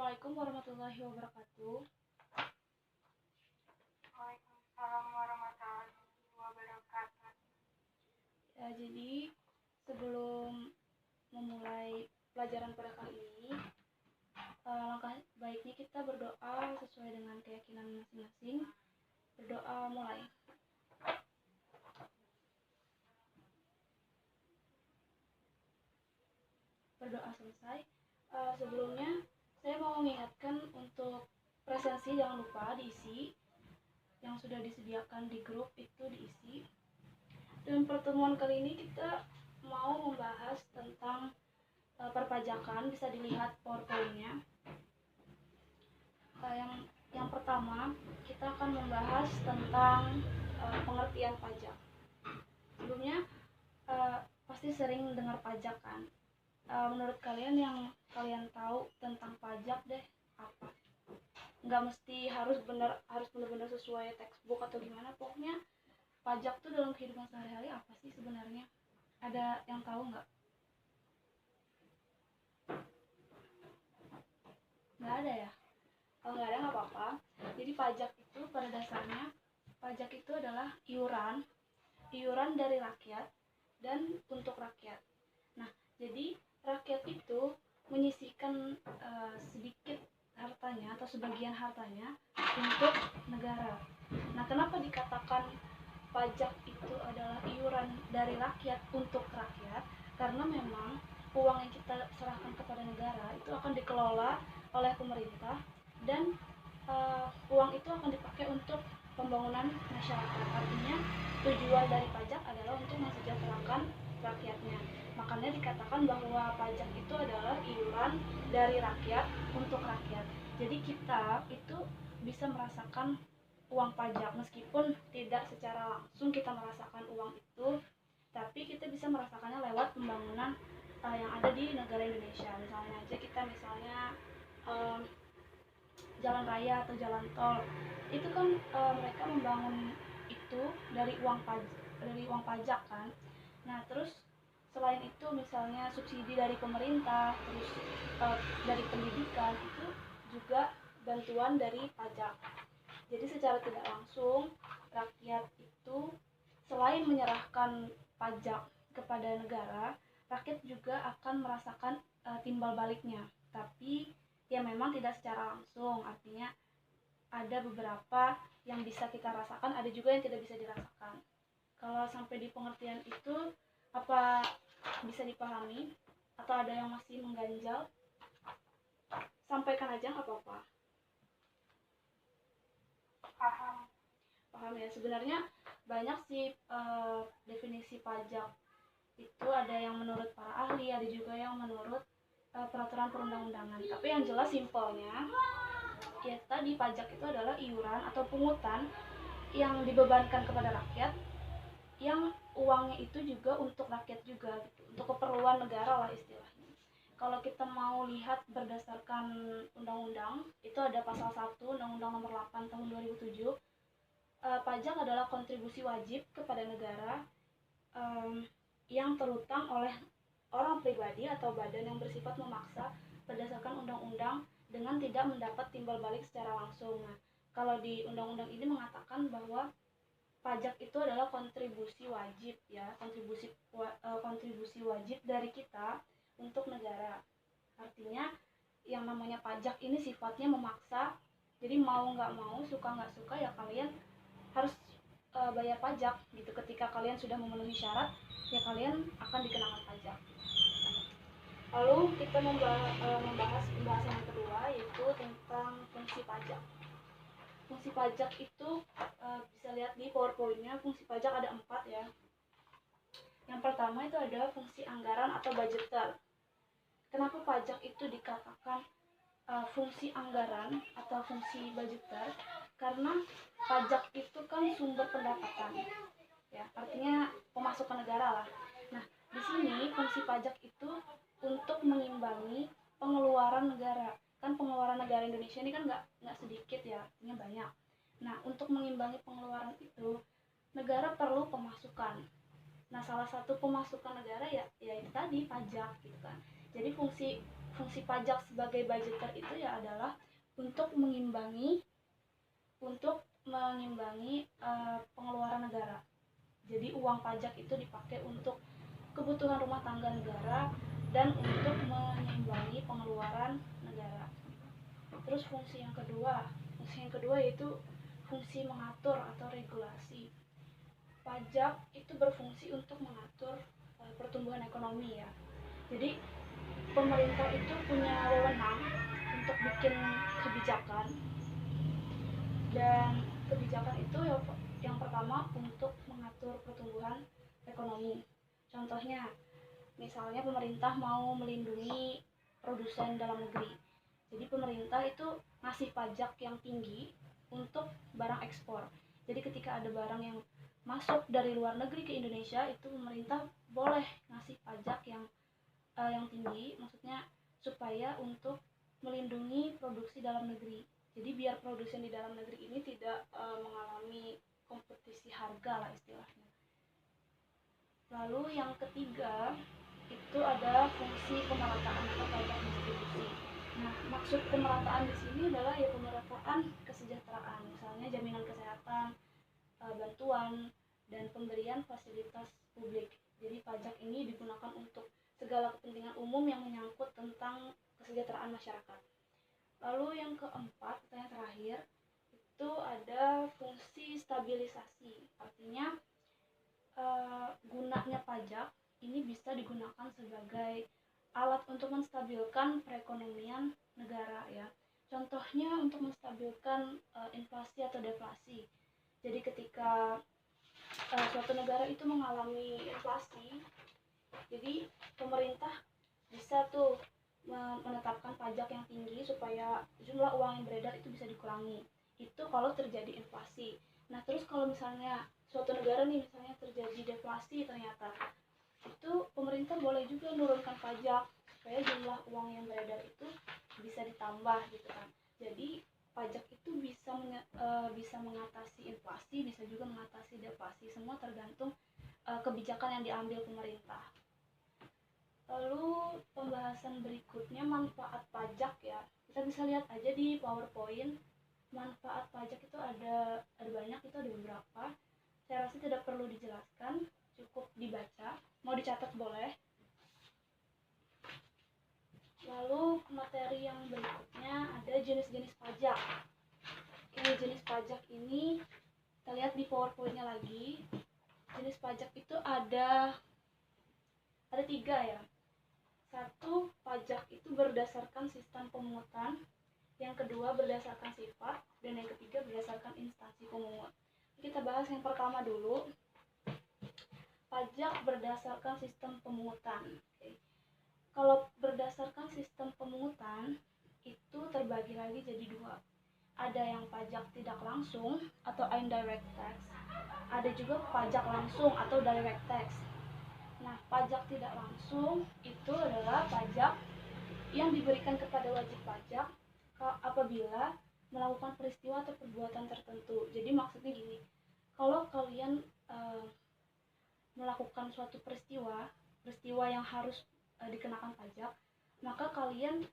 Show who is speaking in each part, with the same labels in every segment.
Speaker 1: Assalamualaikum warahmatullahi wabarakatuh.
Speaker 2: Waalaikumsalam warahmatullahi wabarakatuh.
Speaker 1: Jadi sebelum memulai pelajaran pada kali ini, langkah baiknya kita berdoa sesuai dengan keyakinan masing-masing. Berdoa mulai. Berdoa selesai. Sebelumnya saya mau mengingatkan untuk presensi jangan lupa diisi. Yang sudah disediakan di grup itu diisi. Dan pertemuan kali ini kita mau membahas tentang perpajakan. Bisa dilihat PowerPoint-nya. Yang pertama kita akan membahas tentang pengertian pajak. Sebelumnya pasti sering dengar pajak kan. Menurut kalian yang kalian tahu tentang pajak deh apa? Nggak mesti harus benar-benar sesuai textbook atau gimana, pokoknya pajak tuh dalam kehidupan sehari-hari apa sih sebenarnya? Ada yang tahu nggak? Nggak ada ya? Kalau nggak ada nggak apa-apa. Jadi pajak itu pada dasarnya pajak itu adalah iuran dari rakyat dan untuk rakyat. Nah, jadi rakyat itu menyisihkan sedikit hartanya atau sebagian hartanya untuk negara. Nah, kenapa dikatakan pajak itu adalah iuran dari rakyat untuk rakyat? Karena memang uang yang kita serahkan kepada negara itu akan dikelola oleh pemerintah dan uang itu akan dipakai untuk pembangunan masyarakat. Artinya tujuan dari pajak adalah untuk mensejahterakan rakyatnya. Makanya dikatakan bahwa pajak itu adalah iuran dari rakyat untuk rakyat. Jadi kita itu bisa merasakan uang pajak meskipun tidak secara langsung kita merasakan uang itu, tapi kita bisa merasakannya lewat pembangunan yang ada di negara Indonesia. Misalnya aja kita jalan raya atau jalan tol itu kan mereka membangun itu dari uang pajak kan. Nah, terus selain itu misalnya subsidi dari pemerintah, terus dari pendidikan itu juga bantuan dari pajak. Jadi secara tidak langsung rakyat itu selain menyerahkan pajak kepada negara, rakyat juga akan merasakan timbal baliknya. Tapi ya memang tidak secara langsung, artinya ada beberapa yang bisa kita rasakan, ada juga yang tidak bisa dirasakan. Kalau sampai di pengertian itu apa bisa dipahami atau ada yang masih mengganjal? Sampaikan aja nggak apa-apa. Paham ya. Sebenarnya banyak sih definisi pajak itu, ada yang menurut para ahli, ada juga yang menurut peraturan perundang-undangan. Tapi yang jelas simpelnya ya tadi, pajak itu adalah iuran atau pungutan yang dibebankan kepada rakyat, yang uangnya itu juga untuk rakyat juga gitu, untuk keperluan negara lah istilahnya. Kalau kita mau lihat berdasarkan undang-undang, itu ada pasal 1 Undang-Undang Nomor 8 Tahun 2007. Pajak adalah kontribusi wajib kepada negara yang terutang oleh orang pribadi atau badan yang bersifat memaksa berdasarkan undang-undang dengan tidak mendapat timbal balik secara langsung. Nah, kalau di undang-undang ini mengatakan bahwa pajak itu adalah kontribusi wajib ya, kontribusi wajib dari kita untuk negara. Artinya yang namanya pajak ini sifatnya memaksa. Jadi mau nggak mau, suka nggak suka ya kalian harus bayar pajak gitu. Ketika kalian sudah memenuhi syarat, ya kalian akan dikenakan pajak. Lalu kita membahas pembahasan yang kedua, yaitu tentang fungsi pajak. Fungsi pajak itu bisa lihat di PowerPoint-nya. Fungsi pajak ada 4 ya. Yang pertama itu ada fungsi anggaran atau budgeter. Kenapa pajak itu dikatakan fungsi anggaran atau fungsi budgeter? Karena pajak itu kan sumber pendapatan ya, artinya pemasukan negara lah. Nah, di sini fungsi pajak itu untuk mengimbangi pengeluaran negara. Kan pengeluaran negara Indonesia ini kan nggak sedikit ya, artinya banyak. Nah, untuk mengimbangi pengeluaran itu, negara perlu pemasukan. Nah, salah satu pemasukan negara ya itu tadi pajak gitu kan. Jadi fungsi fungsi pajak sebagai budgeter itu ya adalah untuk mengimbangi pengeluaran negara. Jadi uang pajak itu dipakai untuk kebutuhan rumah tangga negara dan untuk menyeimbangi pengeluaran negara. Terus fungsi yang kedua yaitu fungsi mengatur atau regulasi. Pajak itu berfungsi untuk mengatur pertumbuhan ekonomi ya. Jadi pemerintah itu punya wewenang untuk bikin kebijakan, dan kebijakan itu yang pertama untuk mengatur pertumbuhan ekonomi. Contohnya, misalnya pemerintah mau melindungi produsen dalam negeri. Jadi pemerintah itu ngasih pajak yang tinggi untuk barang ekspor. Jadi ketika ada barang yang masuk dari luar negeri ke Indonesia, itu pemerintah boleh ngasih pajak yang tinggi, maksudnya supaya untuk melindungi produksi dalam negeri. Jadi biar produsen di dalam negeri ini tidak mengalami kompetisi harga lah istilahnya. Lalu yang ketiga itu ada fungsi pemerataan atau pajak distribusi. Nah, maksud pemerataan di sini adalah ya pemerataan kesejahteraan, misalnya jaminan kesehatan, bantuan, dan pemberian fasilitas publik. Jadi pajak ini digunakan untuk segala kepentingan umum yang menyangkut tentang kesejahteraan masyarakat. Lalu yang keempat atau yang terakhir itu ada fungsi stabilisasi. Artinya gunanya pajak ini bisa digunakan sebagai alat untuk menstabilkan perekonomian negara ya. Contohnya untuk menstabilkan inflasi atau deflasi. Jadi ketika suatu negara itu mengalami inflasi, jadi pemerintah bisa tuh menetapkan pajak yang tinggi supaya jumlah uang yang beredar itu bisa dikurangi. Itu kalau terjadi inflasi. Nah, terus kalau misalnya suatu negara nih misalnya terjadi deflasi ternyata, itu pemerintah boleh juga menurunkan pajak supaya jumlah uang yang beredar itu bisa ditambah gitu kan. Jadi pajak itu bisa mengatasi inflasi, bisa juga mengatasi deflasi. Semua tergantung kebijakan yang diambil pemerintah. Lalu pembahasan berikutnya manfaat pajak ya. Kita bisa lihat aja di PowerPoint. Manfaat pajak itu ada banyak, itu ada beberapa. Saya rasa tidak perlu dijelaskan, cukup dibaca. Mau dicatat boleh. Lalu materi yang berikutnya ada jenis-jenis pajak. Oke, jenis pajak ini kita lihat di PowerPoint-nya lagi. Jenis pajak itu ada 3 ya. Satu, pajak itu berdasarkan sistem pemungutan. Yang kedua berdasarkan sifat, dan yang ketiga berdasarkan instansi pemungut. Kita bahas yang pertama dulu. Pajak berdasarkan sistem pemungutan. Oke. Kalau berdasarkan sistem pemungutan itu terbagi lagi jadi 2. Ada yang pajak tidak langsung atau indirect tax. Ada juga pajak langsung atau direct tax. Nah, pajak tidak langsung itu adalah pajak yang diberikan kepada wajib pajak apabila melakukan peristiwa atau perbuatan tertentu. Jadi maksudnya gini, kalau kalian melakukan suatu peristiwa yang harus dikenakan pajak, maka kalian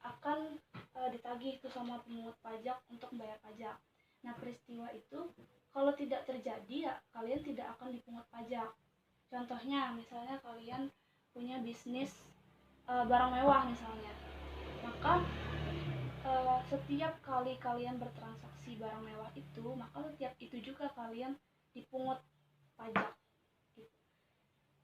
Speaker 1: akan ditagih itu sama pemungut pajak untuk membayar pajak. Nah, peristiwa itu kalau tidak terjadi ya kalian tidak akan dipungut pajak. Contohnya, misalnya kalian punya bisnis barang mewah misalnya, maka setiap kali kalian bertransaksi barang mewah itu, maka setiap itu juga kalian dipungut pajak.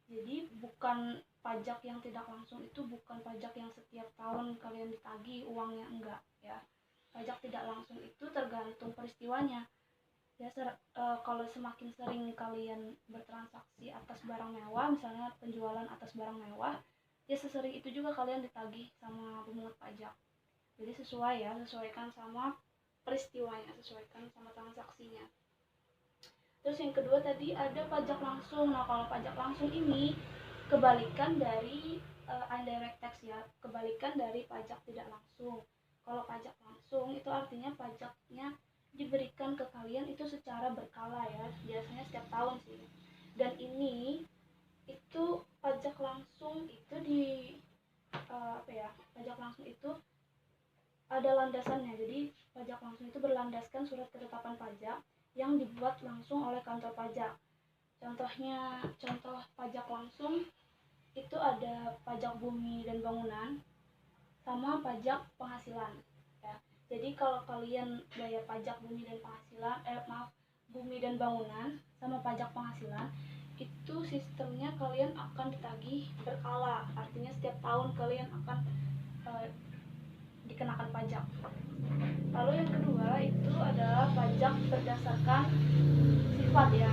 Speaker 1: Jadi bukan pajak yang tidak langsung itu bukan pajak yang setiap tahun kalian ditagih uangnya, enggak ya. Pajak tidak langsung itu tergantung peristiwanya. Ya, kalau semakin sering kalian bertransaksi atas barang mewah, misalnya penjualan atas barang mewah, ya sesering itu juga kalian ditagih sama pemungut pajak. Jadi sesuaikan sama peristiwanya, sesuaikan sama transaksinya. Terus yang kedua tadi ada pajak langsung. Nah, kalau pajak langsung ini kebalikan dari indirect tax ya, kebalikan dari pajak tidak langsung. Kalau pajak langsung itu artinya pajaknya diberikan ke kalian itu secara berkala ya, biasanya setiap tahun sih. Dan ini itu pajak langsung itu pajak ada landasannya. Jadi pajak langsung itu berlandaskan surat ketetapan pajak yang dibuat langsung oleh kantor pajak. Contoh pajak langsung itu ada pajak bumi dan bangunan sama pajak penghasilan ya. Jadi kalau kalian bayar pajak bumi dan penghasilan bumi dan bangunan sama pajak penghasilan, itu sistemnya kalian akan ditagih berkala, artinya setiap tahun kalian akan dikenakan pajak. Lalu yang kedua itu adalah pajak berdasarkan sifat ya.